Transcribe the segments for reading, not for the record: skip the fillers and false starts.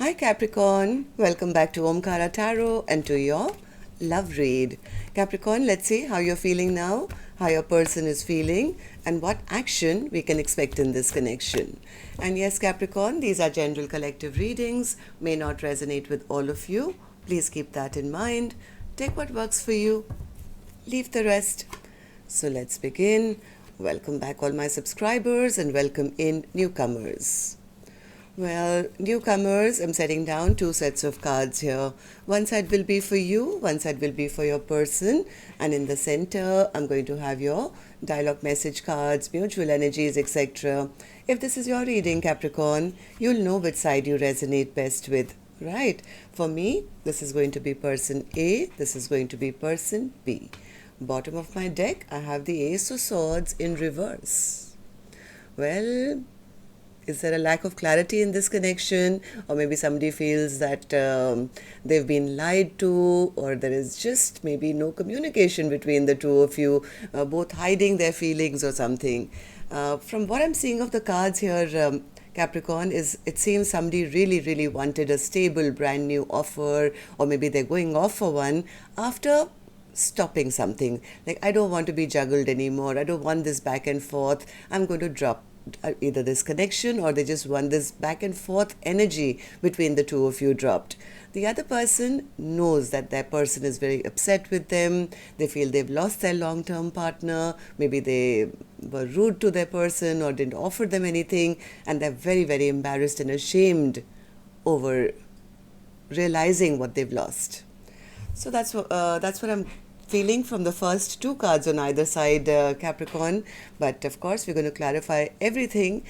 Hi Capricorn, welcome back to Omkaratarot and to your love read. Capricorn, let's see how you're feeling now, how your person is feeling, and what action we can expect in this connection. And yes, Capricorn, these are general collective readings, may not resonate with all of you. Please keep that in mind. Take what works for you, leave the rest. So let's begin. Welcome back all my subscribers and welcome in newcomers. Well, newcomers, I'm setting down two sets of cards here. One side will be for you, one side will be for your person, and in the center, I'm going to have your dialogue message cards, mutual energies, etc. If this is your reading, Capricorn, you'll know which side you resonate best with, right? For me, this is going to be person A, this is going to be person B. Bottom of my deck, I have the Ace of Swords in reverse. Well, is there a lack of clarity in this connection, or maybe somebody feels that they've been lied to, or there is just maybe no communication between the two of you, both hiding their feelings or something. From what I'm seeing of the cards here, Capricorn, it seems somebody really wanted a stable brand new offer, or maybe they're going off for one after stopping something. Like, I don't want to be juggled anymore, I don't want this back and forth, I'm going to drop either this connection, or they just want this back and forth energy between the two of you dropped. The other person knows that their person is very upset with them. They feel they've lost their long-term partner. Maybe they were rude to their person or didn't offer them anything, and they're very embarrassed and ashamed over realizing what they've lost. So that's what I'm feeling from the first two cards on either side, Capricorn. But of course, we're going to clarify everything.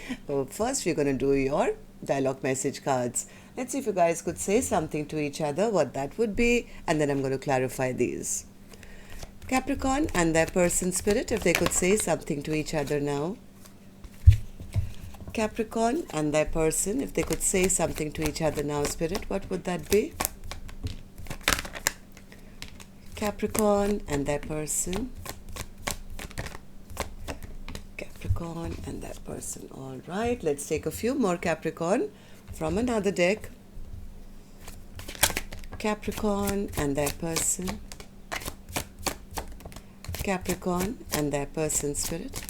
First, we're going to do your dialogue message cards. Let's see if you guys could say something to each other, what that would be, and then I'm going to clarify these. Capricorn and their person spirit, if they could say something to each other now. Capricorn and their person, if they could say something to each other now, spirit, what would that be? Capricorn and their person. Capricorn and their person. All right, let's take a few more Capricorn from another deck. Capricorn and their person. Capricorn and their person spirit.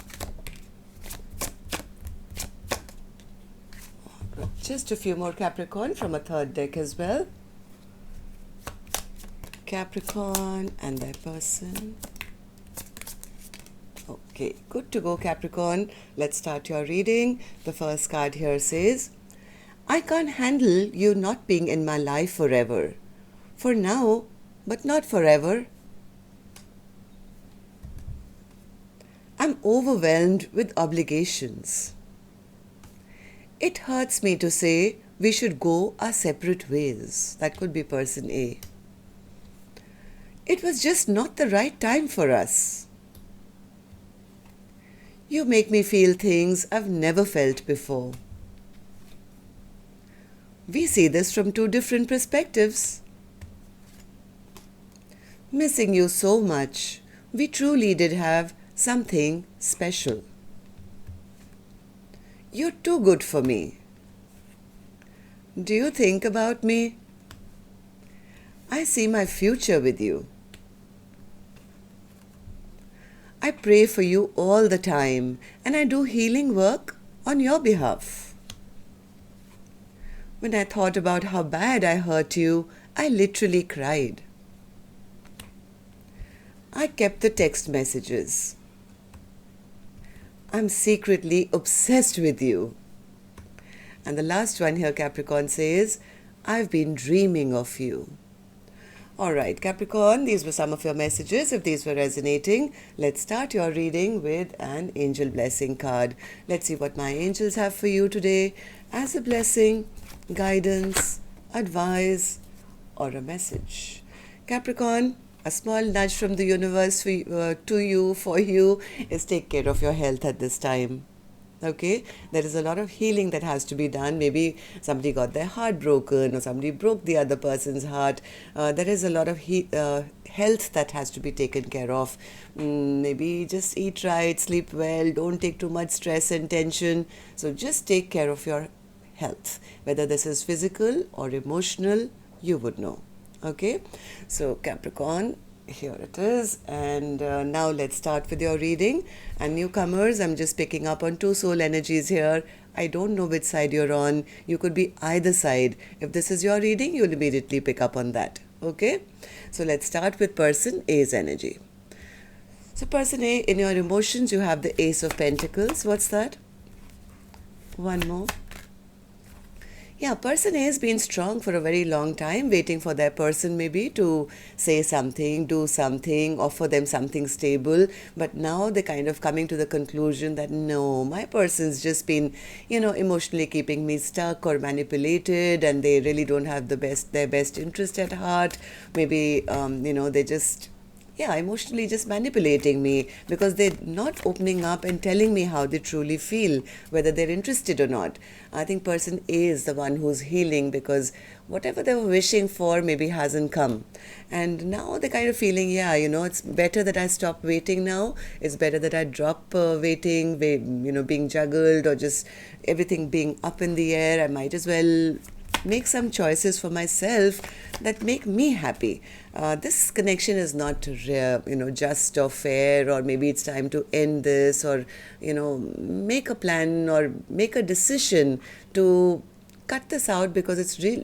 Just a few more Capricorn from a third deck as well. Capricorn and their person. Okay, good to go, Capricorn. Let's start your reading. The first card here says, I can't handle you not being in my life forever. For now, but not forever. I'm overwhelmed with obligations. It hurts me to say we should go our separate ways. That could be person A. It was just not the right time for us. You make me feel things I've never felt before. We see this from two different perspectives. Missing you so much, we truly did have something special. You're too good for me. Do you think about me? I see my future with you. I pray for you all the time, and I do healing work on your behalf. When I thought about how bad I hurt you, I literally cried. I kept the text messages. I'm secretly obsessed with you. And the last one here, Capricorn, says, I've been dreaming of you. All right, Capricorn, these were some of your messages. If these were resonating, let's start your reading with an angel blessing card. Let's see what my angels have for you today as a blessing, guidance, advice, or a message. Capricorn, a small nudge from the universe for you is take care of your health at this time. Okay, there is a lot of healing that has to be done. Maybe somebody got their heart broken, or somebody broke the other person's heart. There is a lot of health that has to be taken care of. Maybe just eat right, sleep well, don't take too much stress and tension. So just take care of your health. Whether this is physical or emotional, you would know. Okay, so Capricorn, here it is, and now let's start with your reading. And newcomers, I'm just picking up on two soul energies here. I don't know which side you're on. You could be either side. If this is your reading, you'll immediately pick up on that. Okay, so let's start with person A's energy. So person A, in your emotions, you have the Ace of Pentacles. What's that? One more. Yeah, person A has been strong for a very long time, waiting for their person maybe to say something, do something, offer them something stable. But now they're kind of coming to the conclusion that no, my person's just been, emotionally keeping me stuck or manipulated, and they really don't have their best interest at heart. Maybe, they just emotionally just manipulating me because they're not opening up and telling me how they truly feel, whether they're interested or not. I think person A is the one who's healing because whatever they were wishing for maybe hasn't come. And now they're kind of feeling, it's better that I stop waiting now. It's better that I drop waiting, being juggled or just everything being up in the air. I might as well make some choices for myself that make me happy. This connection is not just or fair, or maybe it's time to end this, or make a plan or make a decision to cut this out because it's real.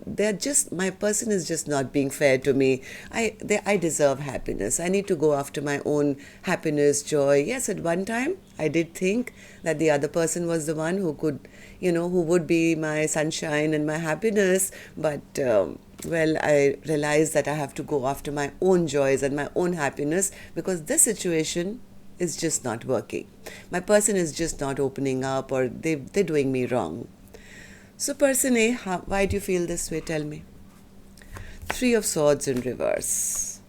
My person is just not being fair to me. I deserve happiness. I need to go after my own happiness, joy. Yes, at one time I did think that the other person was the one who could, who would be my sunshine and my happiness. But I realized that I have to go after my own joys and my own happiness because this situation is just not working. My person is just not opening up, or they're doing me wrong. So person A, why do you feel this way? Tell me. Three of Swords in reverse.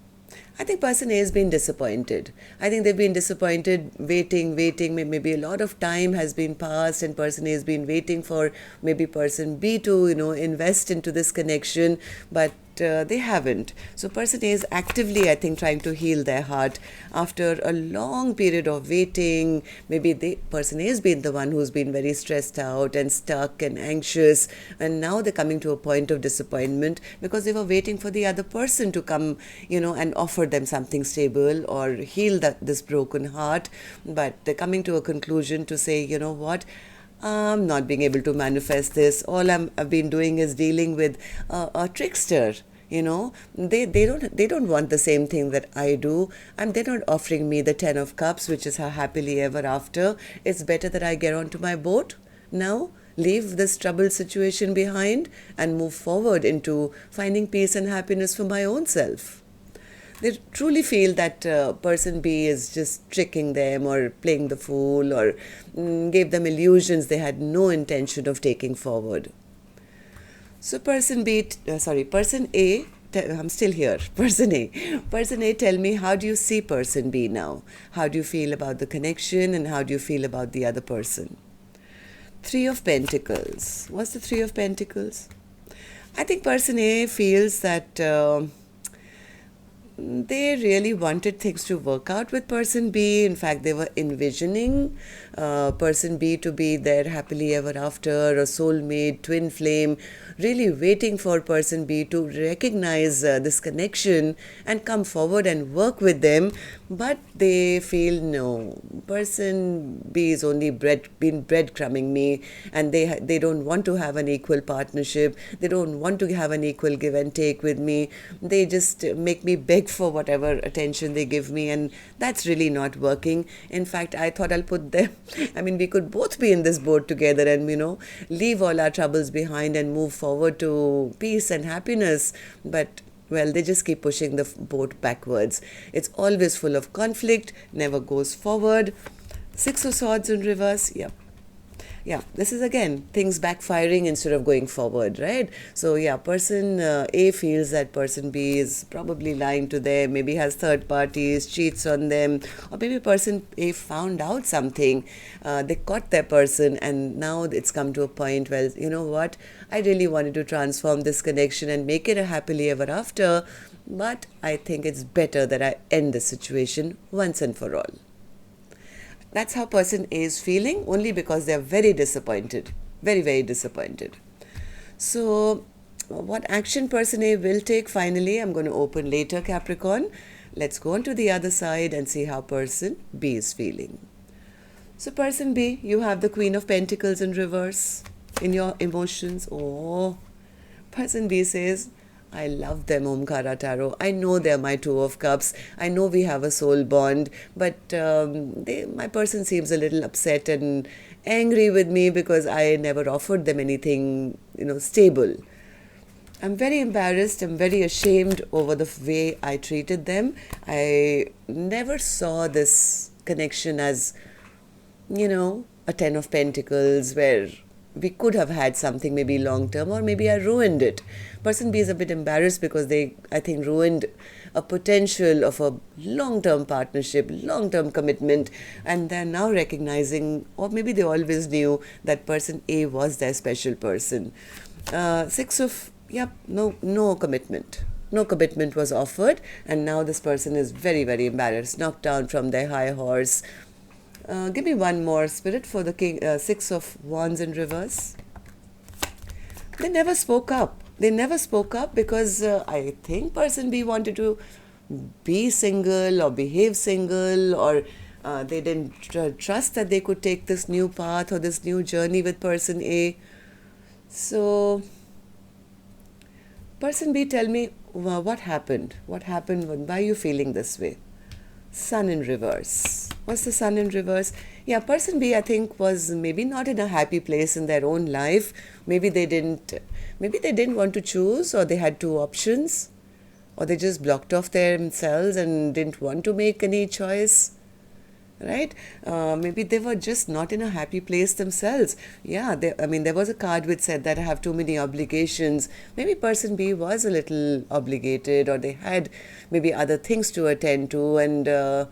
I think person A has been disappointed. I think they've been disappointed, waiting. Maybe a lot of time has been passed and person A has been waiting for maybe person B to, invest into this connection, but they haven't. So person A is actively, I think, trying to heal their heart after a long period of waiting. Maybe person A has been the one who's been very stressed out and stuck and anxious, and now they're coming to a point of disappointment because they were waiting for the other person to come, and offer them something stable or heal this broken heart. But they're coming to a conclusion to say, you know what, I'm not being able to manifest this. All I've been doing is dealing with a trickster. They don't want the same thing that I do, and they're not offering me the 10 of Cups, which is her happily ever after. It's better that I get onto my boat now, leave this troubled situation behind, and move forward into finding peace and happiness for my own self. They truly feel that person B is just tricking them or playing the fool or gave them illusions they had no intention of taking forward. So person A, I'm still here. Person A, tell me, how do you see person B now? How do you feel about the connection, and how do you feel about the other person? Three of Pentacles. What's the Three of Pentacles? I think person A feels that they really wanted things to work out with person B. In fact, they were envisioning person B to be their happily ever after, a soulmate, twin flame, really waiting for person B to recognize this connection and come forward and work with them. But they feel no, person B is only been breadcrumbing me, and they don't want to have an equal partnership. They don't want to have an equal give and take with me. They just make me beg for whatever attention they give me, and that's really not working. In fact, I thought I'll put them, we could both be in this boat together and, leave all our troubles behind and move forward to peace and happiness. But well, they just keep pushing the boat backwards. It's always full of conflict, never goes forward. Six of Swords in reverse. Yeah, this is again things backfiring instead of going forward, right? So yeah, person A feels that person B is probably lying to them, maybe has third parties, cheats on them, or maybe person A found out something, they caught their person, and now it's come to a point where, you know what, I really wanted to transform this connection and make it a happily ever after, but I think it's better that I end the situation once and for all. That's how person A is feeling, only because they are very disappointed. Very, very disappointed. So what action person A will take finally, I'm going to open later, Capricorn. Let's go on to the other side and see how person B is feeling. So person B, you have the Queen of Pentacles in reverse in your emotions. Oh, person B says, I love them, Omkaratarot. I know they're my Two of Cups. I know we have a soul bond, but my person seems a little upset and angry with me because I never offered them anything, stable. I'm very embarrassed. I'm very ashamed over the way I treated them. I never saw this connection as, a Ten of Pentacles where we could have had something maybe long term, or maybe I ruined it. Person B is a bit embarrassed because they, I think, ruined a potential of a long-term partnership, long-term commitment, and they're now recognizing, or maybe they always knew, that person A was their special person. No commitment. No commitment was offered, and now this person is very, very embarrassed, knocked down from their high horse. Give me one more, Spirit, for the Six of Wands in reverse. They never spoke up. They never spoke up because I think person B wanted to be single or behave single, or they didn't trust that they could take this new path or this new journey with person A. So, person B, tell me what happened. What happened? Why are you feeling this way? Sun in reverse. What's the Sun in reverse? Yeah, person B, I think, was maybe not in a happy place in their own life. Maybe they didn't want to choose, or they had two options, or they just blocked off themselves and didn't want to make any choice. Right? Maybe they were just not in a happy place themselves. Yeah, there was a card which said that I have too many obligations. Maybe person B was a little obligated, or they had maybe other things to attend to, and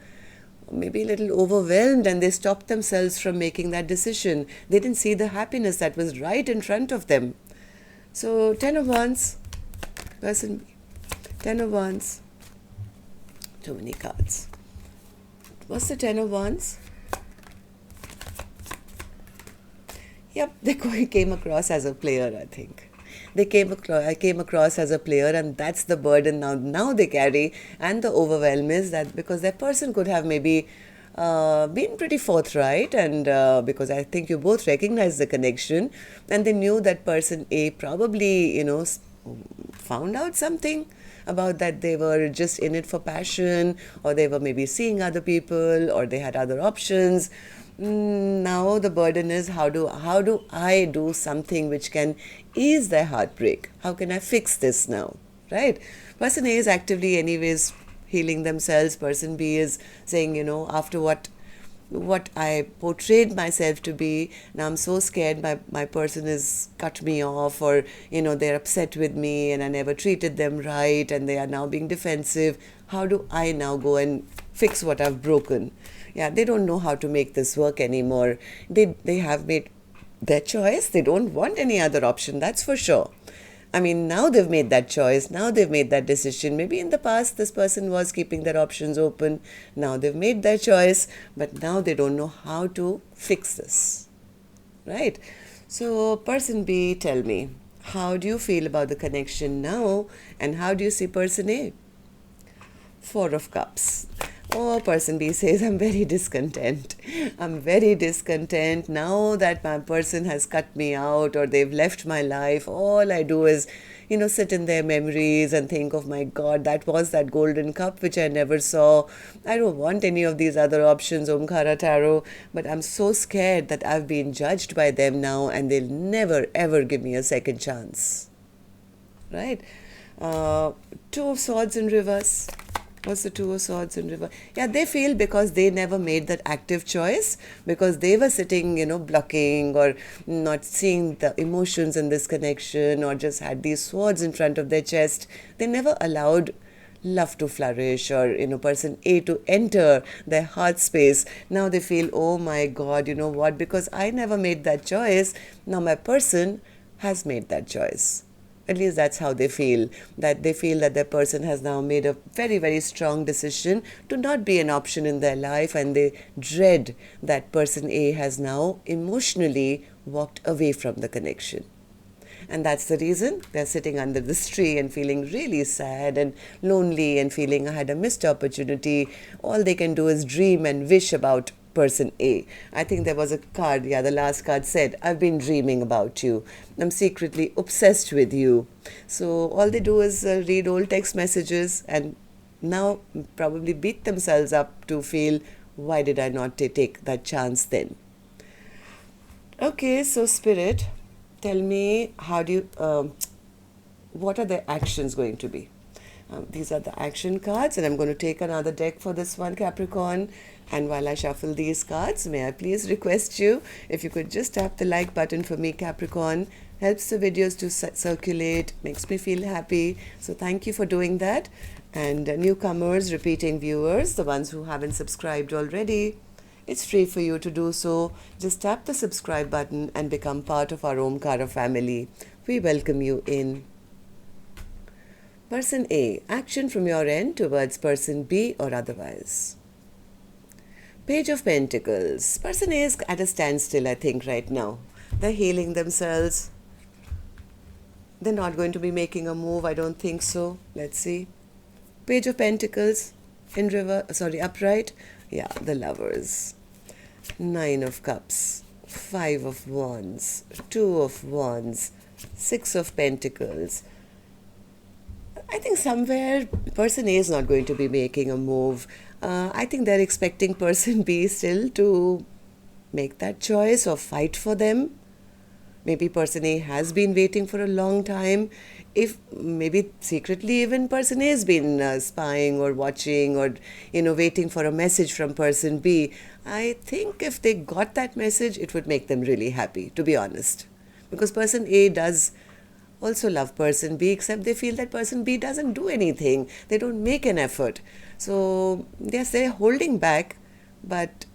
maybe a little overwhelmed, and they stopped themselves from making that decision. They didn't see the happiness that was right in front of them. So, Ten of Wands, person B. Ten of Wands. Too many cards. What's the Ten of Wands? Yep, they came across as a player, I think. I came across as a player, and that's the burden now they carry, and the overwhelm is that because that person could have maybe been pretty forthright, and because I think you both recognize the connection, and they knew that person A probably, found out something about that they were just in it for passion, or they were maybe seeing other people, or they had other options. Now the burden is how do I do something which can ease their heartbreak? How can I fix this now? Right? Person A is actively anyways healing themselves. Person B is saying, after what I portrayed myself to be, now I'm so scared my person has cut me off, or they're upset with me and I never treated them right, and they are now being defensive. How do I now go and fix what I've broken? Yeah, they don't know how to make this work anymore. They have made their choice. They don't want any other option, that's for sure. Now they've made that choice. Now they've made that decision. Maybe in the past, this person was keeping their options open. Now they've made their choice, but now they don't know how to fix this. Right? So, person B, tell me, how do you feel about the connection now, and how do you see person A? Four of Cups. Oh, person B says, I'm very discontent. I'm very discontent now that my person has cut me out, or they've left my life. All I do is, sit in their memories and think of, my God, that was that golden cup which I never saw. I don't want any of these other options, Omkaratarot, but I'm so scared that I've been judged by them now, and they'll never, ever give me a second chance. Right? Two of Swords in reverse. What's the Two of Swords in reverse? Yeah, they feel because they never made that active choice, because they were sitting, blocking or not seeing the emotions in this connection, or just had these swords in front of their chest. They never allowed love to flourish, or, person A to enter their heart space. Now they feel, oh my God, you know what? Because I never made that choice, now my person has made that choice. At least that's how they feel, that they feel that their person has now made a very, very strong decision to not be an option in their life, and they dread that person A has now emotionally walked away from the connection. And that's the reason they're sitting under this tree and feeling really sad and lonely and feeling I had a missed opportunity. All they can do is dream and wish about person A. I think there was a card, yeah, the last card said, I've been dreaming about you. I'm secretly obsessed with you. So all they do is read old text messages and now probably beat themselves up to feel, why did I not take that chance then? Okay, so Spirit, tell me, how do you, what are the actions going to be? These are the action cards, and I'm going to take another deck for this one, Capricorn. And while I shuffle these cards, may I please request you, if you could just tap the like button for me, Capricorn. Helps the videos to circulate, makes me feel happy. So thank you for doing that. And newcomers, repeating viewers, the ones who haven't subscribed already, it's free for you to do so. Just tap the subscribe button and become part of our Omkara family. We welcome you in. Person A, action from your end towards person B or otherwise. Page of Pentacles. Person A is at a standstill, I think, right now. They're healing themselves. They're not going to be making a move, I don't think so. Let's see. Page of Pentacles in upright. Yeah, the Lovers. 9 of Cups. 5 of Wands. 2 of Wands. 6 of Pentacles. I think somewhere person A is not going to be making a move. I think they're expecting person B still to make that choice or fight for them. Maybe person A has been waiting for a long time. If maybe secretly even person A has been spying or watching or, waiting for a message from person B. I think if they got that message, it would make them really happy, to be honest. Because person A does also love person B, except they feel that person B doesn't do anything. They don't make an effort. So yes, they're holding back, but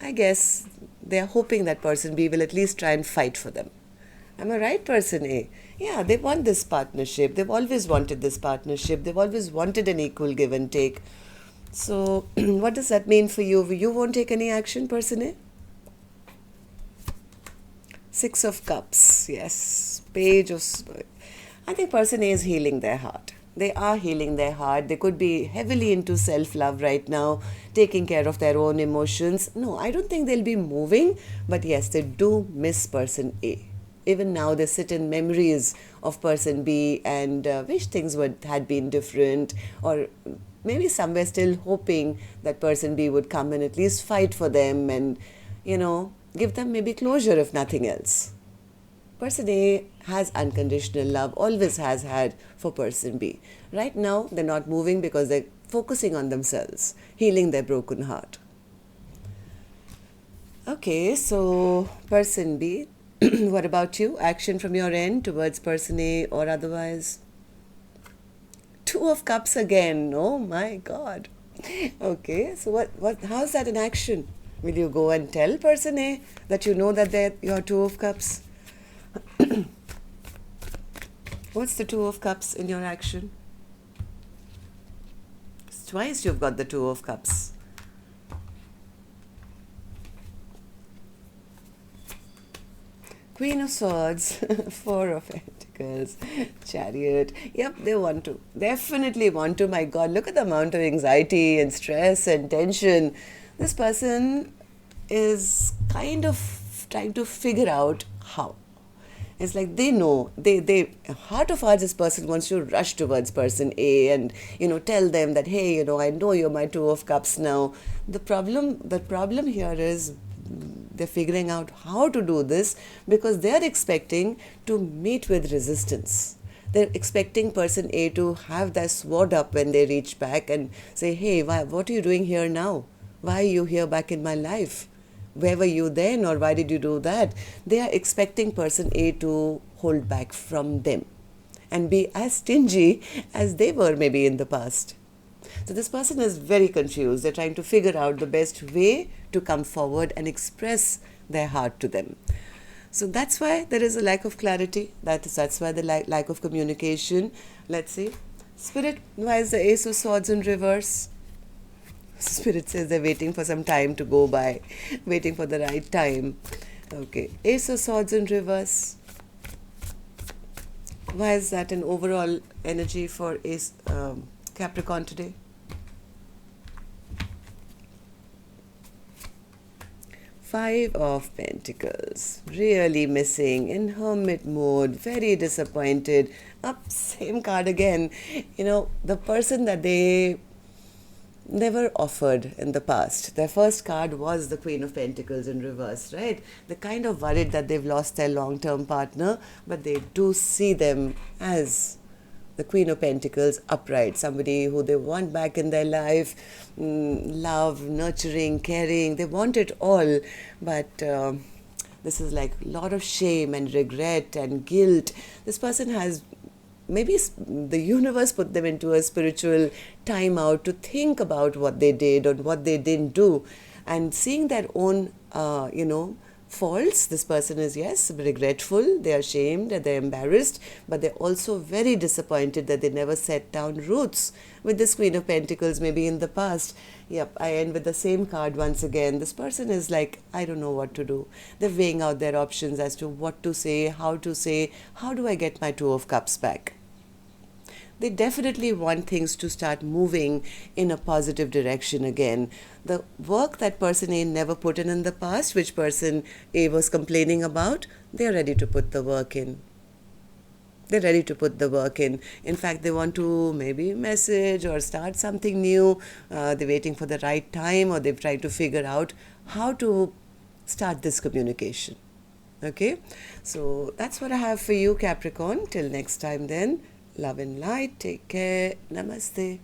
I guess they're hoping that person B will at least try and fight for them. Am I right, person A? Yeah, they want this partnership. They've always wanted this partnership. They've always wanted an equal give and take. So what does that mean for you? You won't take any action, person A? 6 of Cups, yes. Page of... I think person A is healing their heart. They are healing their heart. They could be heavily into self-love right now, taking care of their own emotions. No, I don't think they'll be moving, but yes, they do miss person A. Even now, they sit in memories of person B and wish things had been different, or maybe somewhere still hoping that person B would come and at least fight for them and, give them maybe closure if nothing else. Person A has unconditional love, always has had for person B. Right now, they're not moving because they're focusing on themselves, healing their broken heart. Okay, so person B, what about you? Action from your end towards person A or otherwise? 2 of Cups again. Oh my God. Okay, so how's that in action? Will you go and tell person A that you know that they're your 2 of Cups? What's the 2 of Cups in your action? Twice you've got the 2 of Cups. Queen of Swords, 4 of Pentacles, Chariot. Yep, they want to. Definitely want to. My God, look at the amount of anxiety and stress and tension. This person is kind of trying to figure out how. It's like they know, heart of hearts, this person wants to rush towards person A and, tell them that, hey, I know you're my 2 of Cups now. The problem here is they're figuring out how to do this because they're expecting to meet with resistance. They're expecting person A to have their sword up when they reach back and say, hey, what are you doing here now? Why are you here back in my life? Where were you then, or why did you do that? They are expecting person A to hold back from them and be as stingy as they were maybe in the past. So this person is very confused. They're trying to figure out the best way to come forward and express their heart to them. So that's why there is a lack of clarity. That's why the lack of communication. Let's see. Spirit, why is the Ace of Swords in reverse? Spirit says they're waiting for some time to go by, waiting for the right time. Okay, Ace of Swords in reverse. Why is that an overall energy for Capricorn today? Five of Pentacles, really missing, in hermit mode, very disappointed. Up, same card again. You know, the person that they never offered in the past. Their first card was the Queen of Pentacles in reverse, right? They're kind of worried that they've lost their long-term partner, but they do see them as the Queen of Pentacles upright, somebody who they want back in their life, love, nurturing, caring. They want it all, but this is like a lot of shame and regret and guilt. This person has, maybe the universe put them into a spiritual timeout to think about what they did or what they didn't do, and seeing their own, faults. This person is, yes, regretful, they are ashamed, they're embarrassed, but they're also very disappointed that they never set down roots with this Queen of Pentacles, maybe in the past. Yep, I end with the same card once again. This person is like, I don't know what to do. They're weighing out their options as to what to say, how do I get my Two of Cups back? They definitely want things to start moving in a positive direction again. The work that person A never put in the past, which person A was complaining about, they're ready to put the work in. They're ready to put the work in. In fact, they want to maybe message or start something new. They're waiting for the right time, or they've tried to figure out how to start this communication. Okay? So that's what I have for you, Capricorn. Till next time then. Love and light. Take care. Namaste.